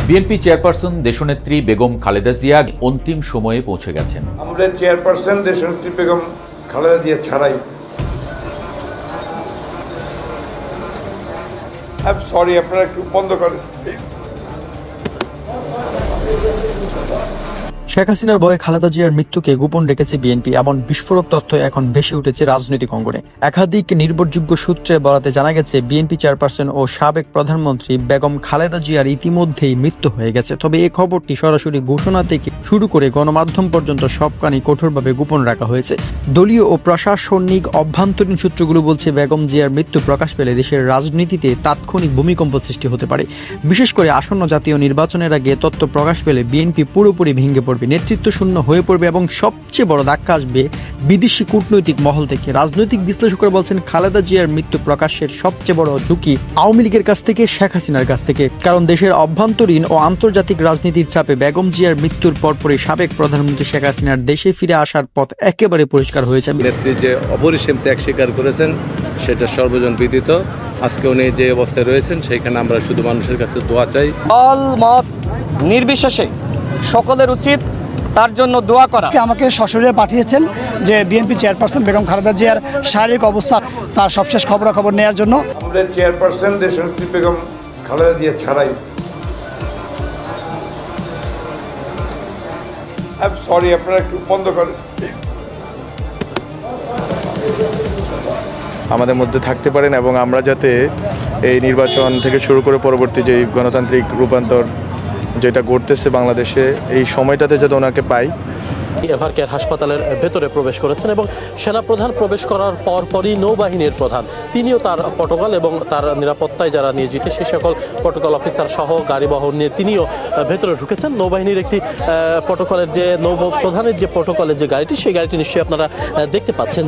BNP chairperson দেশনেত্রী বেগম খালেদা জিয়া অন্তিম সময়ে পৌঁছে গেছেন। আমাদের চেয়ারপারসন দেশনেত্রী বেগম খালেদা জিয়া ছাড়াই সরি, আপনারা একটু বন্ধ করেন। শেখ হাসিনার ভয়ে খালেদা জিয়ার মৃত্যুকে গোপন রেখেছে বিএনপি, এমন বিস্ফোরক তথ্য এখন ভেসে উঠেছে রাজনৈতিক অঙ্গনে। একাধিক নির্ভরযোগ্য সূত্রে বরাতে জানা গেছে বিএনপি চেয়ারপারসন ও সাবেক প্রধানমন্ত্রী বেগম খালেদা জিয়ার ইতিমধ্যেই মৃত্যু হয়ে গেছে। তবে এই খবরটি সরাসরি ঘোষণা থেকে শুরু করে গণমাধ্যম পর্যন্ত সবখানি কঠোরভাবে গোপন রাখা হয়েছে। দলীয় ও প্রশাসনিক অভ্যন্তরীণ সূত্রগুলো বলছে বেগম জিয়ার মৃত্যু প্রকাশ পেলে দেশের রাজনীতিতে তাৎক্ষণিক ভূমিকম্প সৃষ্টি হতে পারে। বিশেষ করে আসন্ন জাতীয় নির্বাচনের আগে তথ্য প্রকাশ পেলে বিএনপি পুরোপুরি ভেঙে পড়বে, নেতৃত্ব শূন্য হয়ে পড়বে এবং সবচেয়ে বড় ধাক্কা আসবে বিদেশি কূটনৈতিক মহল থেকে। রাজনৈতিক বিশ্লেষকরা বলছেন খালেদা জিয়ার মৃত্যু প্রকাশের সবচেয়ে বড় ঝুঁকি আওয়ামী লীগের কাছ থেকে, শেখ হাসিনার কাছ থেকে। কারণ দেশের অভ্যন্তরীণ ও আন্তর্জাতিক রাজনীতির চাপে বেগম জিয়ার মৃত্যুর পরপরই সাবেক প্রধানমন্ত্রী শেখ হাসিনার দেশে ফিরে আসার পথ একেবারে পরিষ্কার হয়েছে। নেত্রী যে অপরিসীম ত্যাগ স্বীকার করেছেন সেটা সর্বজন বিদিত। আজকে উনি যে অবস্থায় রয়েছেন সেখানে আমরা শুধু মানুষের কাছে দোয়া চাই। দল মত নির্বিশেষে সকলের উচিত তার জন্য দোয়া করা। আমাকে সশরীরে পাঠিয়েছেন যে বিএনপি চেয়ারপারসন বেগম খালেদা জিয়ার শারীরিক অবস্থা, তার সবশেষ খবরাখবর নেওয়ার জন্য। আমাদের চেয়ারপারসন দেশনেত্রী বেগম খালেদা জিয়া ছাড়াই সরি, আপনারা একটু বন্ধ করেন। আমাদের মধ্যে থাকতে পারেন এবং আমরা যাতে এই নির্বাচন থেকে শুরু করে পরবর্তী যে গণতান্ত্রিক রূপান্তর যেটা ঘটতেছে বাংলাদেশে, এই সময়টাতে যাতে ওনাকে পাই। এভারকেয়ার হাসপাতালের ভেতরে প্রবেশ করেছেন এবং সেনাপ্রধান প্রবেশ করার পরপরই নৌবাহিনীর প্রধান তিনিও তার প্রটোকল এবং তার নিরাপত্তায় যারা নিয়োজিত সে সকল প্রটোকল অফিসার সহ গাড়ি বহর নিয়ে তিনিও ভেতরে ঢুকেছেন। নৌবাহিনীর একটি প্রটোকলের যে নৌ প্রধানের যে প্রটোকলের যে গাড়িটি, সেই গাড়িটি নিশ্চয়ই আপনারা দেখতে পাচ্ছেন।